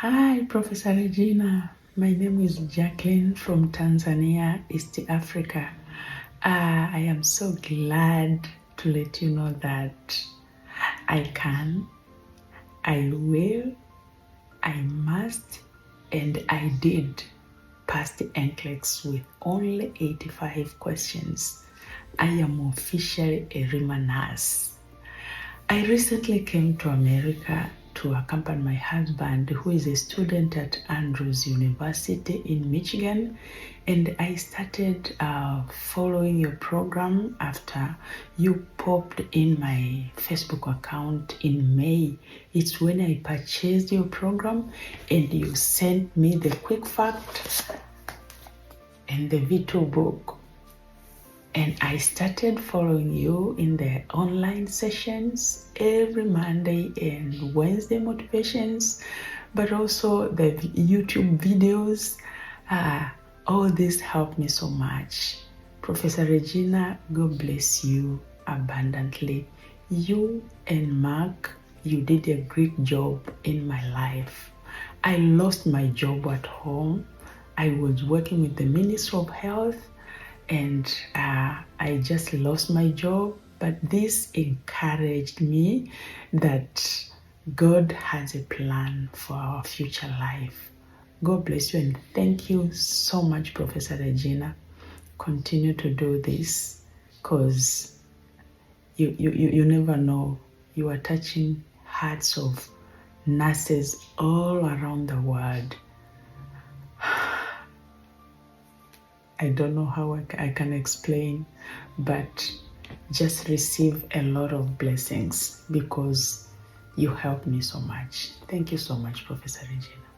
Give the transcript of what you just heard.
Hi, Professor Regina. My name is Jacqueline from Tanzania, East Africa. I am so glad to let you know that I can, I will, I must, and I did pass the NCLEX with only 85 questions. I am officially a ReMar nurse. I recently came to America to accompany my husband, who is a student at Andrews University in Michigan, and I started following your program after you popped in my Facebook account in May. It's when I purchased your program and you sent me the quick fact and the V2 book. And I started following you in the online sessions every Monday and Wednesday motivations, but also the YouTube videos. All this helped me so much. Professor Regina, God bless you abundantly. You and Mark, you did a great job in my life. I lost my job at home. I was working with the Ministry of Health, and I just lost my job, but this encouraged me that God has a plan for our future life. God bless you and thank you so much, Professor Regina. Continue to do this because you never know. You are touching hearts of nurses all around the world. I don't know how I can explain, but just receive a lot of blessings because you helped me so much. Thank you so much, Professor Regina.